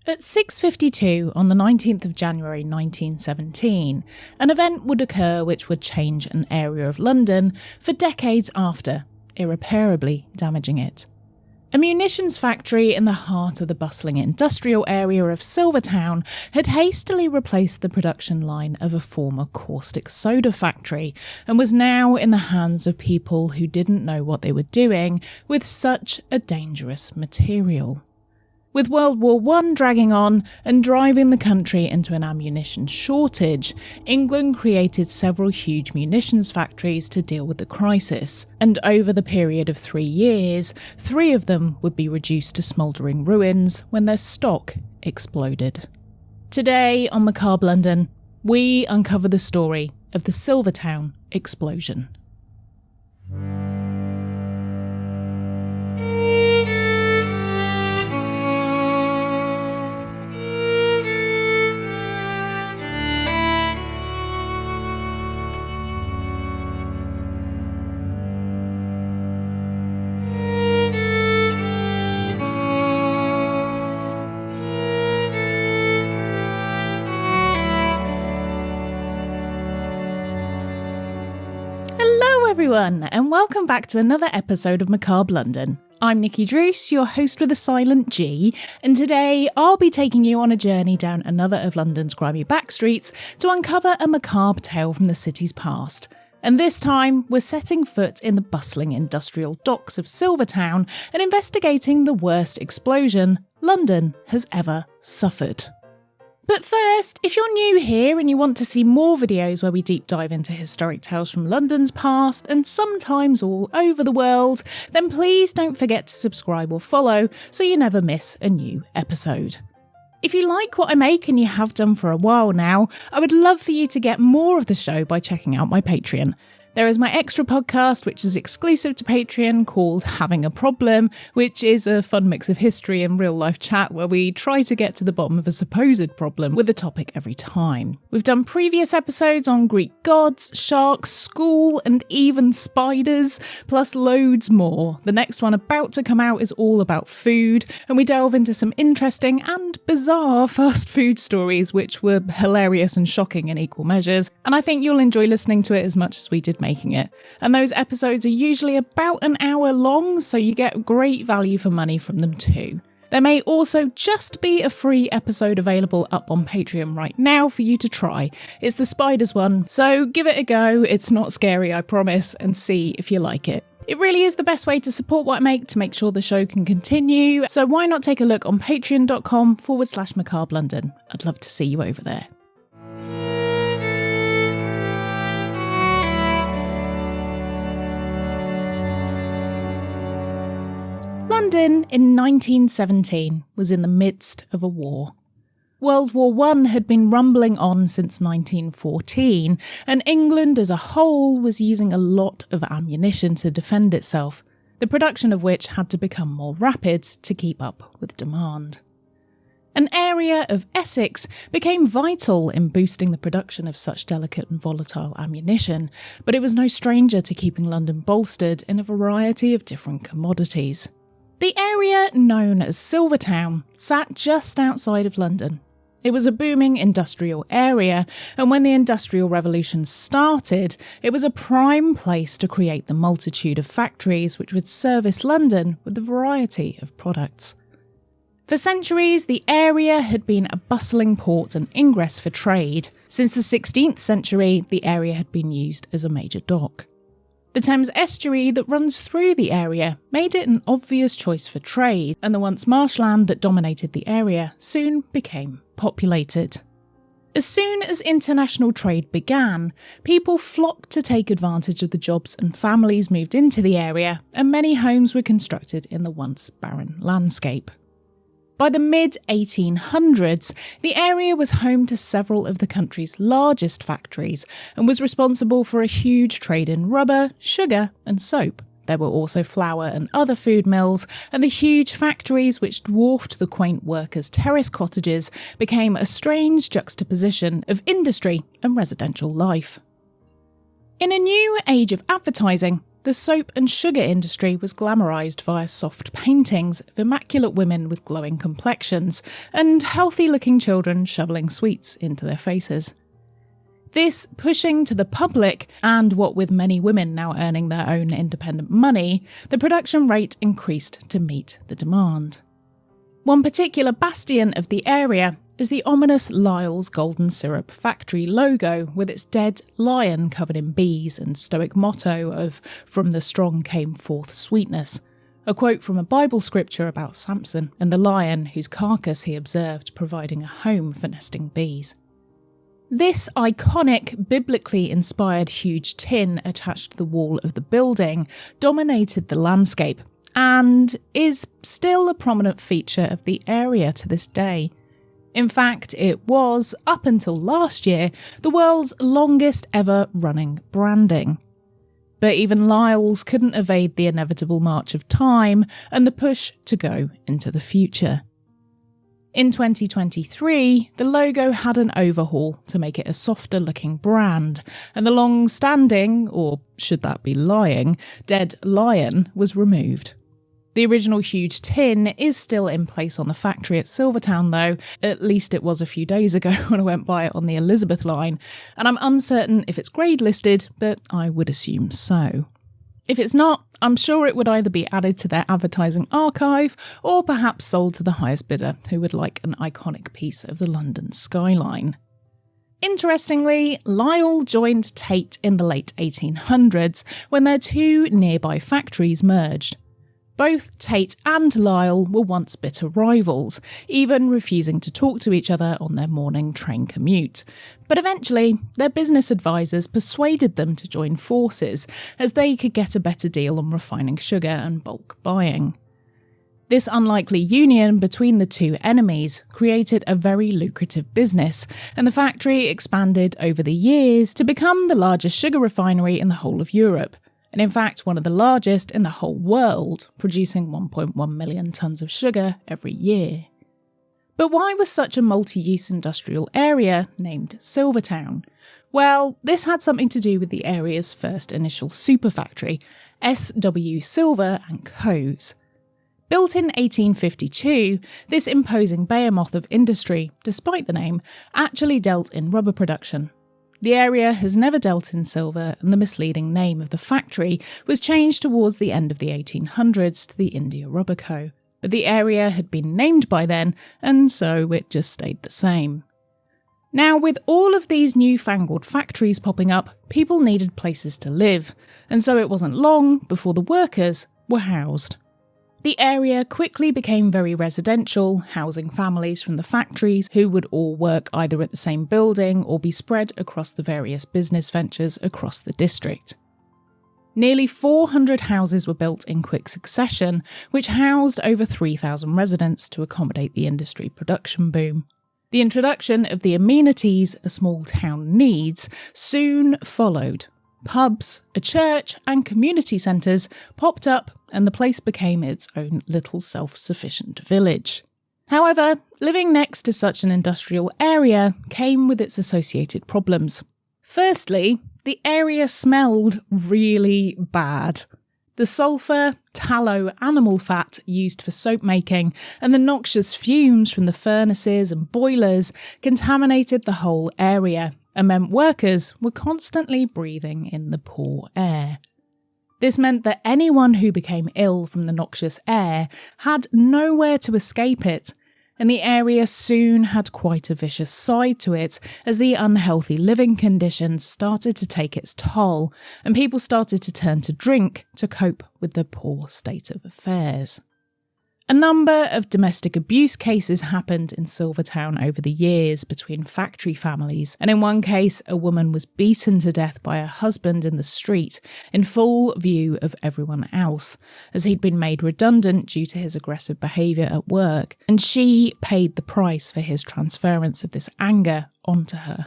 At 6:52 on the 19th of January 1917, an event would occur which would change an area of London for decades after, irreparably damaging it. A munitions factory in the heart of the bustling industrial area of Silvertown had hastily replaced the production line of a former caustic soda factory and was now in the hands of people who didn't know what they were doing with such a dangerous material. With World War I dragging on and driving the country into an ammunition shortage, England created several huge munitions factories to deal with the crisis, and over the period of 3 years, 3 of them would be reduced to smouldering ruins when their stock exploded. Today on Macabre London, we uncover the story of the Silvertown Explosion. Everyone, and welcome back to another episode of Macabre London. I'm Nikki Druce, your host with a silent G, and today I'll be taking you on a journey down another of London's grimy backstreets to uncover a macabre tale from the city's past. And this time, we're setting foot in the bustling industrial docks of Silvertown and investigating the worst explosion London has ever suffered. But first, if you're new here and you want to see more videos where we deep dive into historic tales from London's past and sometimes all over the world, then please don't forget to subscribe or follow so you never miss a new episode. If you like what I make and you have done for a while now, I would love for you to get more of the show by checking out my Patreon. There is my extra podcast, which is exclusive to Patreon, called Having a Problem, which is a fun mix of history and real-life chat where we try to get to the bottom of a supposed problem with a topic every time. We've done previous episodes on Greek gods, sharks, school, and even spiders, plus loads more. The next one about to come out is all about food, and we delve into some interesting and bizarre fast food stories, which were hilarious and shocking in equal measures, and I think you'll enjoy listening to it as much as we did making it. And those episodes are usually about an hour long, so you get great value for money from them too. There may also just be a free episode available up on Patreon right now for you to try. It's the spiders one, so give it a go. It's not scary, I promise, and see if you like it. It really is the best way to support what I make to make sure the show can continue, so why not take a look on patreon.com/Macabre London. I'd love to see you over there. London in 1917 was in the midst of a war. World War I had been rumbling on since 1914, and England as a whole was using a lot of ammunition to defend itself, the production of which had to become more rapid to keep up with demand. An area of Essex became vital in boosting the production of such delicate and volatile ammunition, but it was no stranger to keeping London bolstered in a variety of different commodities. The area known as Silvertown sat just outside of London. It was a booming industrial area, and when the Industrial Revolution started, it was a prime place to create the multitude of factories which would service London with a variety of products. For centuries, the area had been a bustling port and ingress for trade. Since the 16th century, the area had been used as a major dock. The Thames estuary that runs through the area made it an obvious choice for trade, and the once marshland that dominated the area soon became populated. As soon as international trade began, people flocked to take advantage of the jobs and families moved into the area, and many homes were constructed in the once barren landscape. By the mid-1800s, the area was home to several of the country's largest factories and was responsible for a huge trade in rubber, sugar and soap. There were also flour and other food mills, and the huge factories which dwarfed the quaint workers' terrace cottages became a strange juxtaposition of industry and residential life. In a new age of advertising, the soap and sugar industry was glamorised via soft paintings of immaculate women with glowing complexions and healthy-looking children shoveling sweets into their faces. This pushing to the public, and what with many women now earning their own independent money, the production rate increased to meet the demand. One particular bastion of the area is the ominous Lyle's Golden Syrup Factory logo with its dead lion covered in bees and stoic motto of "From the strong came forth sweetness," a quote from a Bible scripture about Samson and the lion whose carcass he observed providing a home for nesting bees. This iconic, biblically inspired huge tin attached to the wall of the building dominated the landscape and is still a prominent feature of the area to this day. In fact, it was, up until last year, the world's longest ever running branding. But even Lyle's couldn't evade the inevitable march of time and the push to go into the future. In 2023, the logo had an overhaul to make it a softer looking brand, and the long-standing, or should that be lying, dead lion was removed. The original huge tin is still in place on the factory at Silvertown though, at least it was a few days ago when I went by it on the Elizabeth line, and I'm uncertain if it's grade listed, but I would assume so. If it's not, I'm sure it would either be added to their advertising archive or perhaps sold to the highest bidder who would like an iconic piece of the London skyline. Interestingly, Lyle joined Tate in the late 1800s when their two nearby factories merged. Both Tate and Lyle were once bitter rivals, even refusing to talk to each other on their morning train commute. But eventually, their business advisors persuaded them to join forces, as they could get a better deal on refining sugar and bulk buying. This unlikely union between the two enemies created a very lucrative business, and the factory expanded over the years to become the largest sugar refinery in the whole of Europe. And in fact one of the largest in the whole world, producing 1.1 million tonnes of sugar every year. But why was such a multi-use industrial area named Silvertown? Well, this had something to do with the area's first initial super factory, S.W. Silver & Co.'s. Built in 1852, this imposing behemoth of industry, despite the name, actually dealt in rubber production. The area has never dealt in silver, and the misleading name of the factory was changed towards the end of the 1800s to the India Rubber Co. But the area had been named by then, and so it just stayed the same. Now, with all of these newfangled factories popping up, people needed places to live, and so it wasn't long before the workers were housed. The area quickly became very residential, housing families from the factories who would all work either at the same building or be spread across the various business ventures across the district. Nearly 400 houses were built in quick succession, which housed over 3,000 residents to accommodate the industry production boom. The introduction of the amenities a small town needs soon followed. Pubs, a church, and community centres popped up, and the place became its own little self-sufficient village. However, living next to such an industrial area came with its associated problems. Firstly, the area smelled really bad. The sulphur, tallow, animal fat used for soap making, and the noxious fumes from the furnaces and boilers contaminated the whole area, and meant workers were constantly breathing in the poor air. This meant that anyone who became ill from the noxious air had nowhere to escape it, and the area soon had quite a vicious side to it as the unhealthy living conditions started to take its toll, and people started to turn to drink to cope with the poor state of affairs. A number of domestic abuse cases happened in Silvertown over the years between factory families, and in one case a woman was beaten to death by her husband in the street in full view of everyone else, as he'd been made redundant due to his aggressive behaviour at work, and she paid the price for his transference of this anger onto her.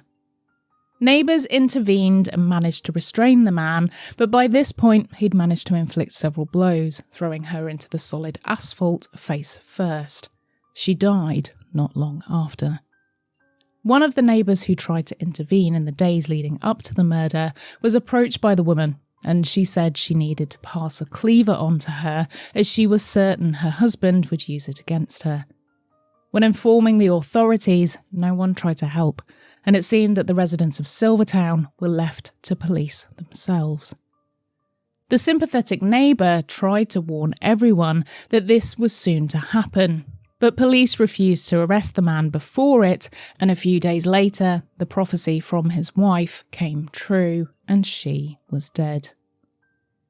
Neighbours intervened and managed to restrain the man, but by this point he'd managed to inflict several blows, throwing her into the solid asphalt face first. She died not long after. One of the neighbours who tried to intervene in the days leading up to the murder was approached by the woman, and she said she needed to pass a cleaver on to her as she was certain her husband would use it against her. When informing the authorities, no one tried to help, and it seemed that the residents of Silvertown were left to police themselves. The sympathetic neighbour tried to warn everyone that this was soon to happen, but police refused to arrest the man before it, and a few days later, the prophecy from his wife came true, and she was dead.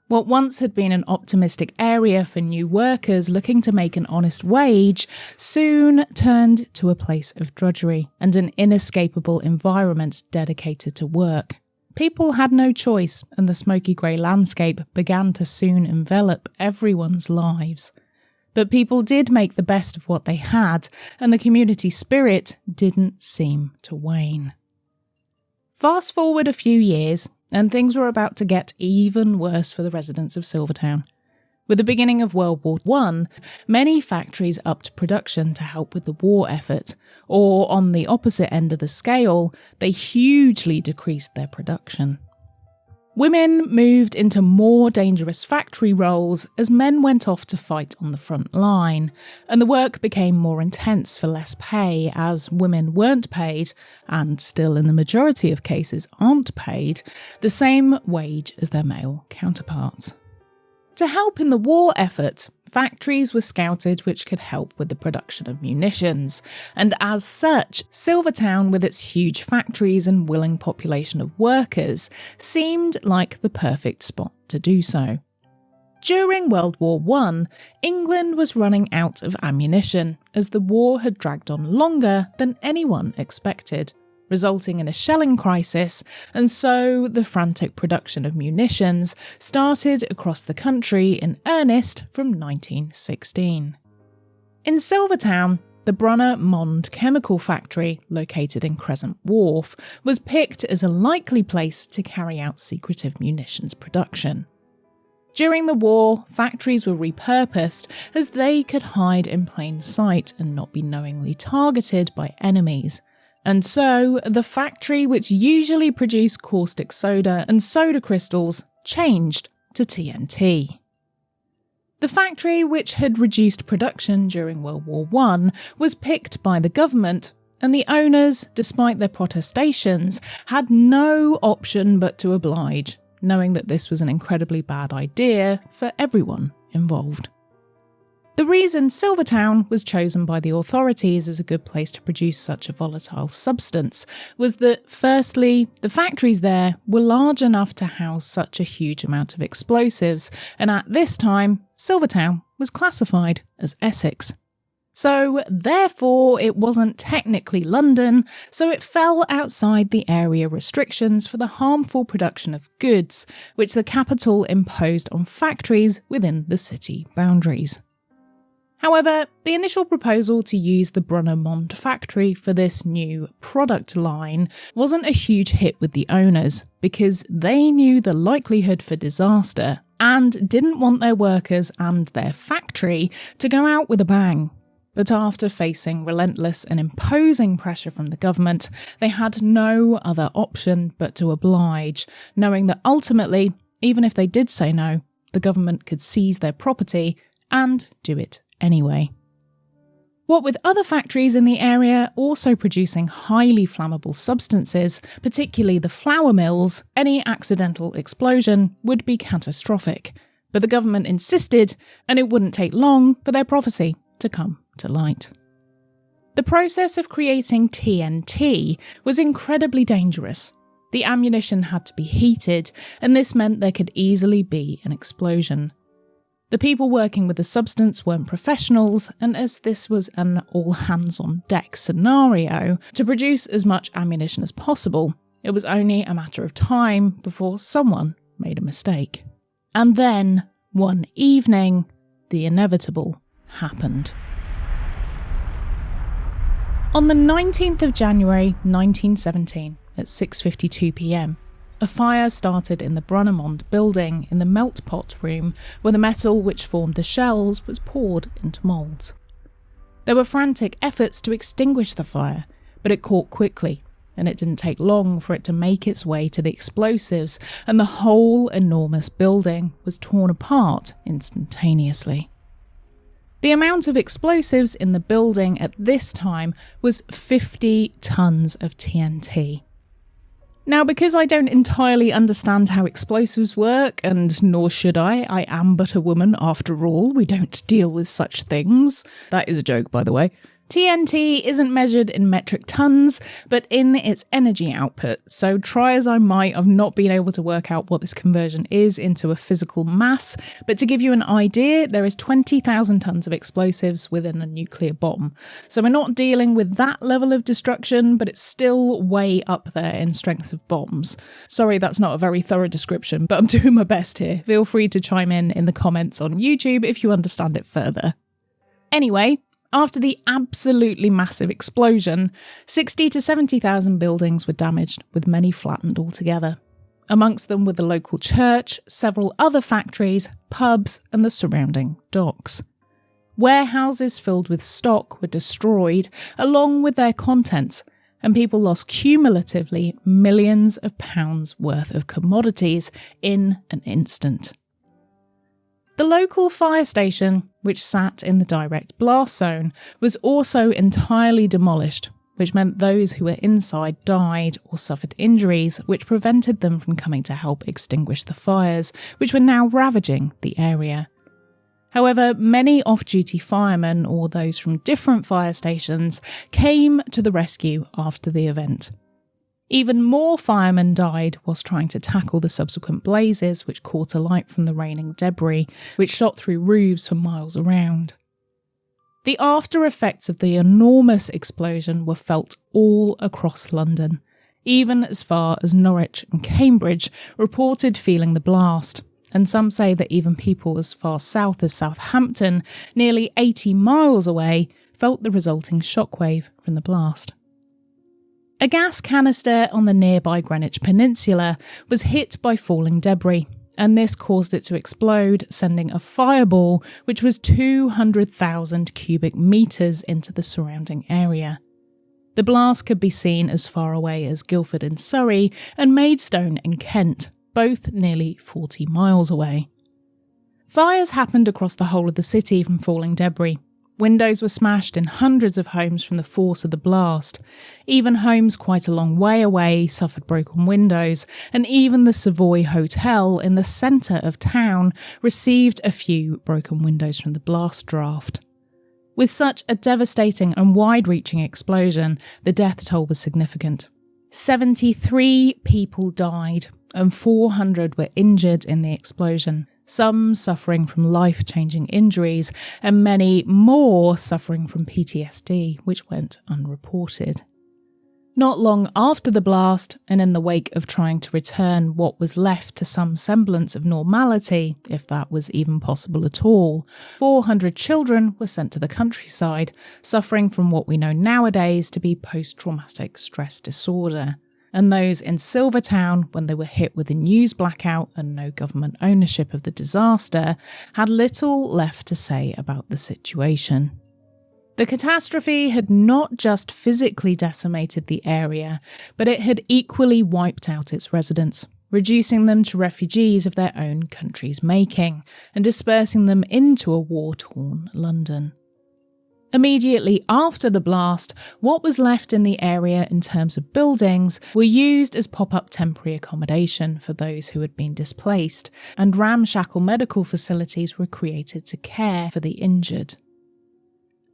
What once had been an optimistic area for new workers looking to make an honest wage soon turned to a place of drudgery and an inescapable environment dedicated to work. People had no choice, and the smoky grey landscape began to soon envelop everyone's lives. But people did make the best of what they had, and the community spirit didn't seem to wane. Fast forward a few years, and things were about to get even worse for the residents of Silvertown. With the beginning of World War I, many factories upped production to help with the war effort, or on the opposite end of the scale, they hugely decreased their production. Women moved into more dangerous factory roles as men went off to fight on the front line, and the work became more intense for less pay as women weren't paid, and still in the majority of cases aren't paid, the same wage as their male counterparts. To help in the war effort, factories were scouted which could help with the production of munitions, and as such, Silvertown, with its huge factories and willing population of workers, seemed like the perfect spot to do so. During World War I, England was running out of ammunition, as the war had dragged on longer than anyone expected, resulting in a shelling crisis, and so the frantic production of munitions started across the country in earnest from 1916. In Silvertown, the Borough Mond chemical factory, located in Crescent Wharf, was picked as a likely place to carry out secretive munitions production. During the war, factories were repurposed as they could hide in plain sight and not be knowingly targeted by enemies. And so, the factory which usually produced caustic soda and soda crystals changed to TNT. The factory, which had reduced production during World War I, was picked by the government, and the owners, despite their protestations, had no option but to oblige, knowing that this was an incredibly bad idea for everyone involved. The reason Silvertown was chosen by the authorities as a good place to produce such a volatile substance was that, firstly, the factories there were large enough to house such a huge amount of explosives, and at this time, Silvertown was classified as Essex. So, therefore, it wasn't technically London, so it fell outside the area restrictions for the harmful production of goods, which the capital imposed on factories within the city boundaries. However, the initial proposal to use the Borough Mond factory for this new product line wasn't a huge hit with the owners because they knew the likelihood for disaster and didn't want their workers and their factory to go out with a bang. But after facing relentless and imposing pressure from the government, they had no other option but to oblige, knowing that ultimately, even if they did say no, the government could seize their property and do it anyway. What with other factories in the area also producing highly flammable substances, particularly the flour mills, any accidental explosion would be catastrophic. But the government insisted, and it wouldn't take long for their prophecy to come to light. The process of creating TNT was incredibly dangerous. The ammunition had to be heated, and this meant there could easily be an explosion. The people working with the substance weren't professionals, and as this was an all-hands-on-deck scenario, to produce as much ammunition as possible, it was only a matter of time before someone made a mistake. And then, one evening, the inevitable happened. On the 19th of January 1917, at 6:52 p.m, a fire started in the Borough Mond building in the melt pot room where the metal which formed the shells was poured into moulds. There were frantic efforts to extinguish the fire, but it caught quickly, and it didn't take long for it to make its way to the explosives, and the whole enormous building was torn apart instantaneously. The amount of explosives in the building at this time was 50 tons of TNT. Now, because I don't entirely understand how explosives work, and nor should I am but a woman after all, we don't deal with such things. That is a joke, by the way. TNT isn't measured in metric tons, but in its energy output, so try as I might, I've not been able to work out what this conversion is into a physical mass, but to give you an idea, there is 20,000 tons of explosives within a nuclear bomb. So we're not dealing with that level of destruction, but it's still way up there in strength of bombs. Sorry, that's not a very thorough description, but I'm doing my best here. Feel free to chime in the comments on YouTube if you understand it further. Anyway, after the absolutely massive explosion, 60 to 70,000 buildings were damaged, with many flattened altogether. Amongst them were the local church, several other factories, pubs, and the surrounding docks. Warehouses filled with stock were destroyed, along with their contents, and people lost cumulatively millions of pounds worth of commodities in an instant. The local fire station, which sat in the direct blast zone, was also entirely demolished, which meant those who were inside died or suffered injuries, which prevented them from coming to help extinguish the fires, which were now ravaging the area. However, many off-duty firemen, or those from different fire stations, came to the rescue after the event. Even more firemen died whilst trying to tackle the subsequent blazes which caught alight from the raining debris, which shot through roofs for miles around. The after effects of the enormous explosion were felt all across London. Even as far as Norwich and Cambridge reported feeling the blast, and some say that even people as far south as Southampton, nearly 80 miles away, felt the resulting shockwave from the blast. A gas canister on the nearby Greenwich Peninsula was hit by falling debris, and this caused it to explode, sending a fireball which was 200,000 cubic metres into the surrounding area. The blast could be seen as far away as Guildford in Surrey and Maidstone in Kent, both nearly 40 miles away. Fires happened across the whole of the city from falling debris. Windows were smashed in hundreds of homes from the force of the blast. Even homes quite a long way away suffered broken windows, and even the Savoy Hotel in the centre of town received a few broken windows from the blast draft. With such a devastating and wide-reaching explosion, the death toll was significant. 73 people died, and 400 were injured in the explosion. Some suffering from life-changing injuries, and many more suffering from PTSD, which went unreported. Not long after the blast, and in the wake of trying to return what was left to some semblance of normality, if that was even possible at all, 400 children were sent to the countryside, suffering from what we know nowadays to be post-traumatic stress disorder. And those in Silvertown, when they were hit with a news blackout and no government ownership of the disaster, had little left to say about the situation. The catastrophe had not just physically decimated the area, but it had equally wiped out its residents, reducing them to refugees of their own country's making, and dispersing them into a war-torn London. Immediately after the blast, what was left in the area in terms of buildings were used as pop-up temporary accommodation for those who had been displaced, and ramshackle medical facilities were created to care for the injured.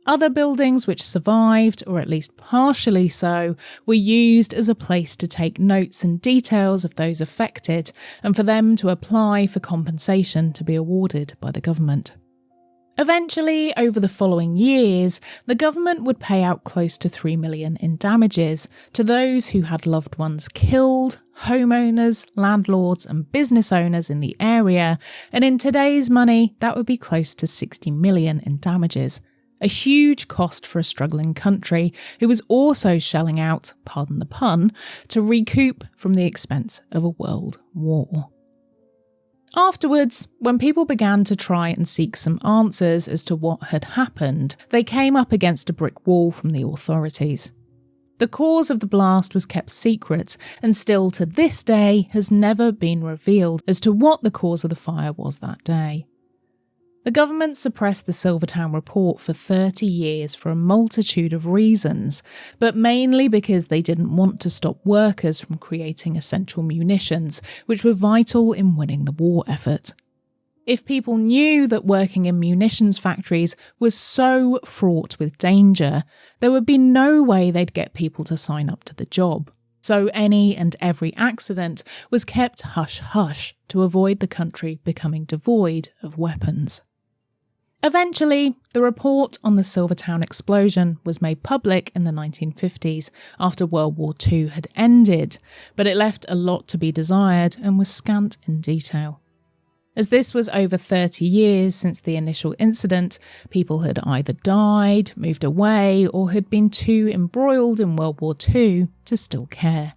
Other buildings which survived, or at least partially so, were used as a place to take notes and details of those affected, and for them to apply for compensation to be awarded by the government. Eventually, over the following years, the government would pay out close to $3 million in damages to those who had loved ones killed, homeowners, landlords and business owners in the area, and in today's money, that would be close to $60 million in damages. A huge cost for a struggling country who was also shelling out, pardon the pun, to recoup from the expense of a world war. Afterwards, when people began to try and seek some answers as to what had happened, they came up against a brick wall from the authorities. The cause of the blast was kept secret, and still to this day has never been revealed as to what the cause of the fire was that day. The government suppressed the Silvertown report for 30 years for a multitude of reasons, but mainly because they didn't want to stop workers from creating essential munitions, which were vital in winning the war effort. If people knew that working in munitions factories was so fraught with danger, there would be no way they'd get people to sign up to the job. So any and every accident was kept hush-hush to avoid the country becoming devoid of weapons. Eventually, the report on the Silvertown Explosion was made public in the 1950s after World War II had ended, but it left a lot to be desired and was scant in detail. As this was over 30 years since the initial incident, people had either died, moved away, or had been too embroiled in World War II to still care.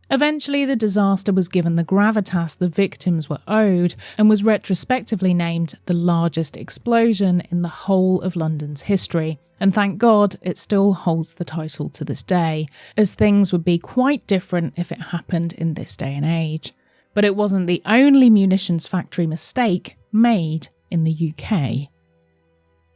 Eventually, the disaster was given the gravitas the victims were owed and was retrospectively named the largest explosion in the whole of London's history. And thank God it still holds the title to this day, as things would be quite different if it happened in this day and age. But it wasn't the only munitions factory mistake made in the UK.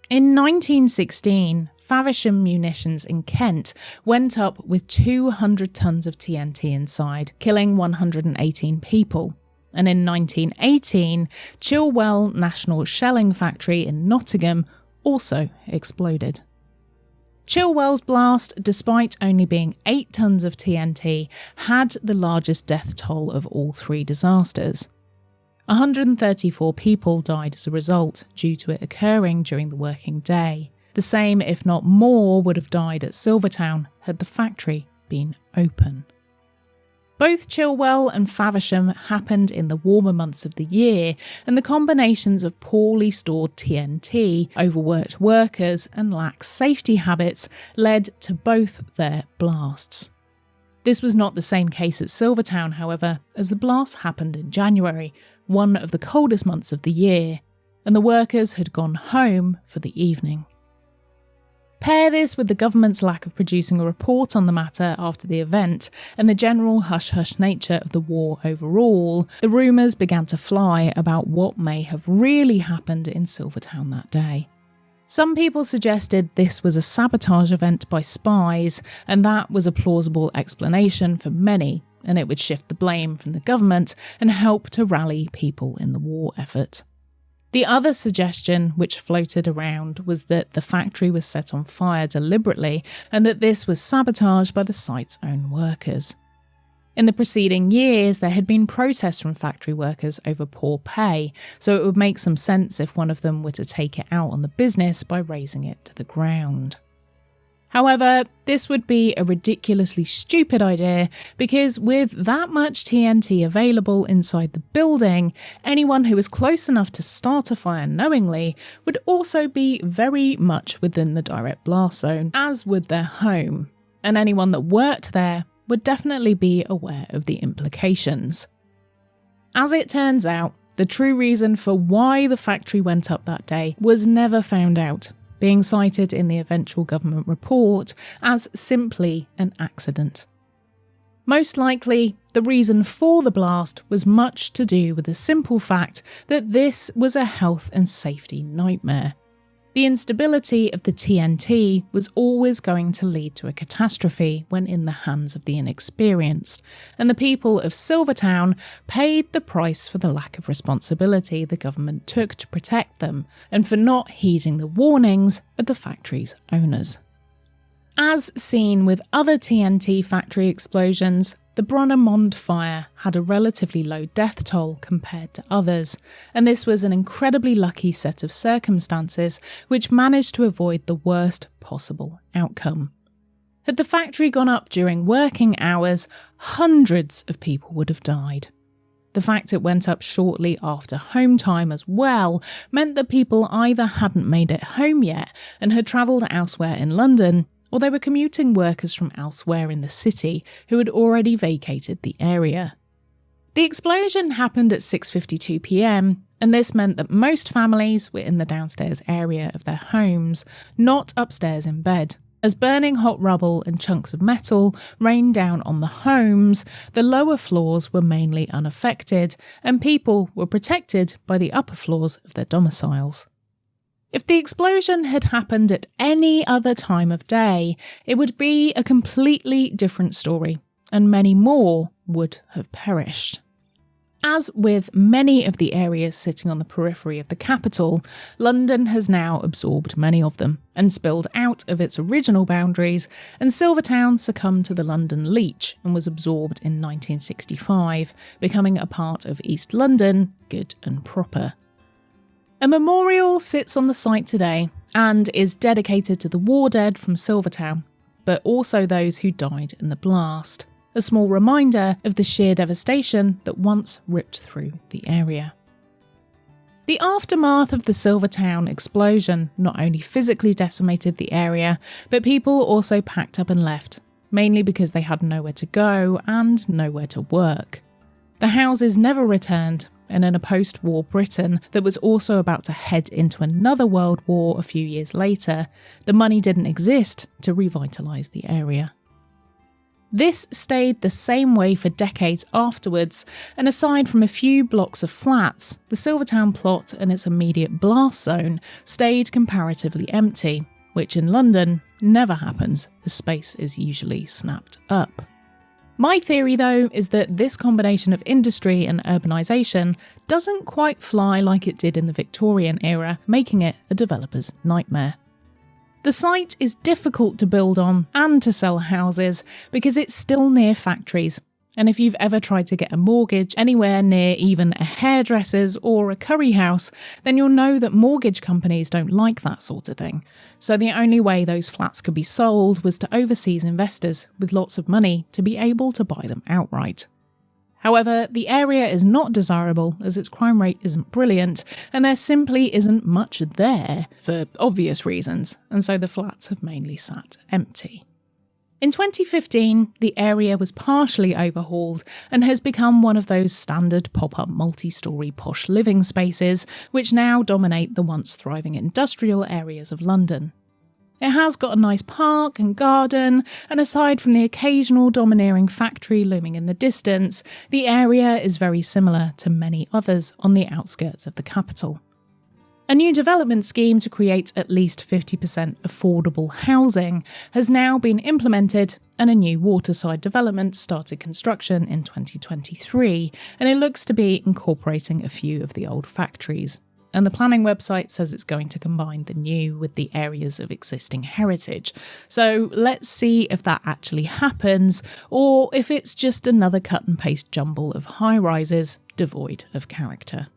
In 1916, Faversham Munitions in Kent went up with 200 tons of TNT inside, killing 118 people. And in 1918, Chilwell National Shelling Factory in Nottingham also exploded. Chilwell's blast, despite only being 8 tons of TNT, had the largest death toll of all three disasters. 134 people died as a result, due to it occurring during the working day. The same, if not more, would have died at Silvertown had the factory been open. Both Chilwell and Faversham happened in the warmer months of the year, and the combinations of poorly stored TNT, overworked workers, and lax safety habits led to both their blasts. This was not the same case at Silvertown, however, as the blast happened in January, one of the coldest months of the year, and the workers had gone home for the evening. Pair this with the government's lack of producing a report on the matter after the event and the general hush-hush nature of the war overall, the rumours began to fly about what may have really happened in Silvertown that day. Some people suggested this was a sabotage event by spies, and that was a plausible explanation for many, and it would shift the blame from the government and help to rally people in the war effort. The other suggestion which floated around was that the factory was set on fire deliberately and that this was sabotaged by the site's own workers. In the preceding years, there had been protests from factory workers over poor pay, so it would make some sense if one of them were to take it out on the business by razing it to the ground. However, this would be a ridiculously stupid idea because with that much TNT available inside the building, anyone who was close enough to start a fire knowingly would also be very much within the direct blast zone, as would their home, and anyone that worked there would definitely be aware of the implications. As it turns out, the true reason for why the factory went up that day was never found out, being cited in the eventual government report as simply an accident. Most likely, the reason for the blast was much to do with the simple fact that this was a health and safety nightmare. The instability of the TNT was always going to lead to a catastrophe when in the hands of the inexperienced, and the people of Silvertown paid the price for the lack of responsibility the government took to protect them, and for not heeding the warnings of the factory's owners. As seen with other TNT factory explosions, the Borough fire had a relatively low death toll compared to others, and this was an incredibly lucky set of circumstances which managed to avoid the worst possible outcome. Had the factory gone up during working hours, hundreds of people would have died. The fact it went up shortly after home time as well meant that people either hadn't made it home yet and had travelled elsewhere in London, or they were commuting workers from elsewhere in the city who had already vacated the area. The explosion happened at 6:52 p.m, and this meant that most families were in the downstairs area of their homes, not upstairs in bed, As burning hot rubble and chunks of metal rained down on the homes, the lower floors were mainly unaffected, and people were protected by the upper floors of their domiciles. If the explosion had happened at any other time of day, it would be a completely different story, and many more would have perished. As with many of the areas sitting on the periphery of the capital, London has now absorbed many of them and spilled out of its original boundaries, and Silvertown succumbed to the London leech and was absorbed in 1965, becoming a part of East London, good and proper. A memorial sits on the site today and is dedicated to the war dead from Silvertown, but also those who died in the blast. A small reminder of the sheer devastation that once ripped through the area. The aftermath of the Silvertown explosion not only physically decimated the area, but people also packed up and left, mainly because they had nowhere to go and nowhere to work. The houses never returned, and in a post-war Britain that was also about to head into another world war a few years later, the money didn't exist to revitalise the area. This stayed the same way for decades afterwards, and aside from a few blocks of flats, the Silvertown plot and its immediate blast zone stayed comparatively empty, which in London never happens, as space is usually snapped up. My theory, though, is that this combination of industry and urbanisation doesn't quite fly like it did in the Victorian era, making it a developer's nightmare. The site is difficult to build on and to sell houses because it's still near factories, and if you've ever tried to get a mortgage anywhere near even a hairdresser's or a curry house, then you'll know that mortgage companies don't like that sort of thing. So the only way those flats could be sold was to overseas investors with lots of money to be able to buy them outright. However, the area is not desirable as its crime rate isn't brilliant, and there simply isn't much there, for obvious reasons, and so the flats have mainly sat empty. In 2015, the area was partially overhauled and has become one of those standard pop-up multi-storey posh living spaces which now dominate the once thriving industrial areas of London. It has got a nice park and garden, and aside from the occasional domineering factory looming in the distance, the area is very similar to many others on the outskirts of the capital. A new development scheme to create at least 50% affordable housing has now been implemented, and a new waterside development started construction in 2023, and it looks to be incorporating a few of the old factories. And the planning website says it's going to combine the new with the areas of existing heritage. So let's see if that actually happens, or if it's just another cut and paste jumble of high-rises devoid of character.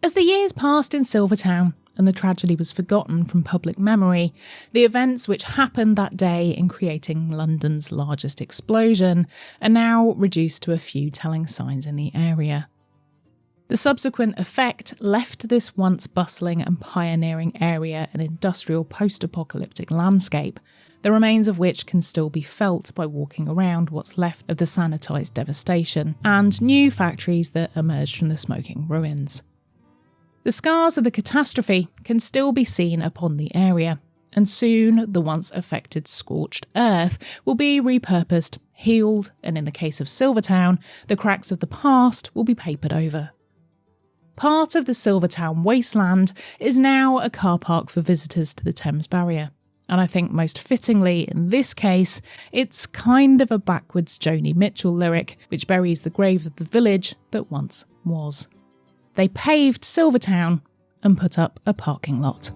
As the years passed in Silvertown and the tragedy was forgotten from public memory, the events which happened that day in creating London's largest explosion are now reduced to a few telling signs in the area. The subsequent effect left this once bustling and pioneering area an industrial post-apocalyptic landscape, the remains of which can still be felt by walking around what's left of the sanitised devastation, and new factories that emerged from the smoking ruins. The scars of the catastrophe can still be seen upon the area, and soon the once affected scorched earth will be repurposed, healed, and in the case of Silvertown, the cracks of the past will be papered over. Part of the Silvertown wasteland is now a car park for visitors to the Thames Barrier, and I think most fittingly in this case, it's kind of a backwards Joni Mitchell lyric which buries the grave of the village that once was. They paved Silvertown and put up a parking lot.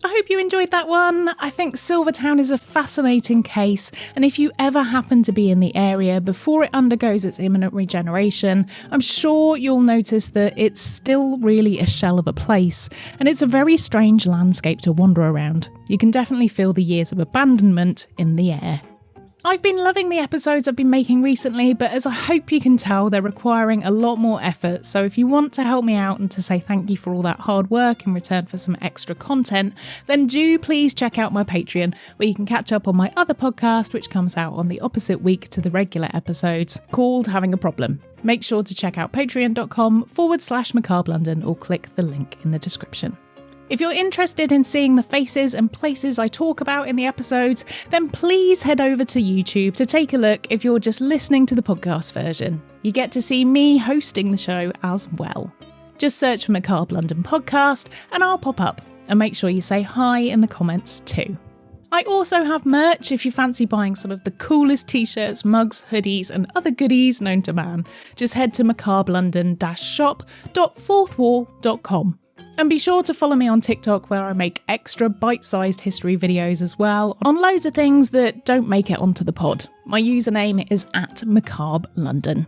I hope you enjoyed that one. I think Silvertown is a fascinating case, and if you ever happen to be in the area before it undergoes its imminent regeneration, I'm sure you'll notice that it's still really a shell of a place, and it's a very strange landscape to wander around. You can definitely feel the years of abandonment in the air. I've been loving the episodes I've been making recently, but as I hope you can tell, they're requiring a lot more effort. So if you want to help me out and to say thank you for all that hard work in return for some extra content, then do please check out my Patreon, where you can catch up on my other podcast, which comes out on the opposite week to the regular episodes, called Having a Problem. Make sure to check out patreon.com/Macabre London or click the link in the description. If you're interested in seeing the faces and places I talk about in the episodes, then please head over to YouTube to take a look if you're just listening to the podcast version. You get to see me hosting the show as well. Just search for Macabre London Podcast and I'll pop up, and make sure you say hi in the comments too. I also have merch if you fancy buying some of the coolest t-shirts, mugs, hoodies and other goodies known to man. Just head to macabrelondon-shop.fourthwall.com. And be sure to follow me on TikTok, where I make extra bite-sized history videos as well, on loads of things that don't make it onto the pod. My username is @MacabreLondon.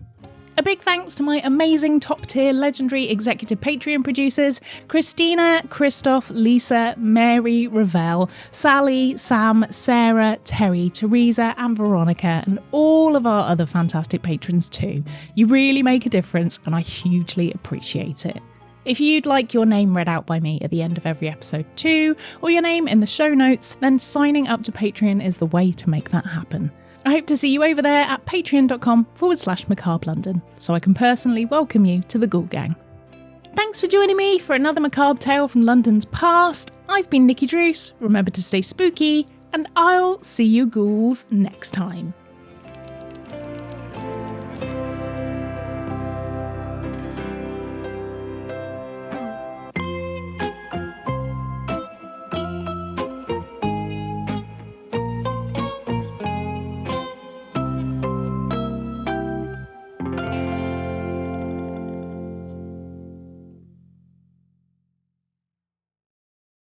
A big thanks to my amazing top-tier legendary executive Patreon producers, Christina, Christoph, Lisa, Mary, Ravel, Sally, Sam, Sarah, Terry, Teresa and Veronica, and all of our other fantastic patrons too. You really make a difference and I hugely appreciate it. If you'd like your name read out by me at the end of every episode too, or your name in the show notes, then signing up to Patreon is the way to make that happen. I hope to see you over there at patreon.com/Macabre London, so I can personally welcome you to the Ghoul Gang. Thanks for joining me for another macabre tale from London's past. I've been Nikki Druce. Remember to stay spooky, and I'll see you ghouls next time.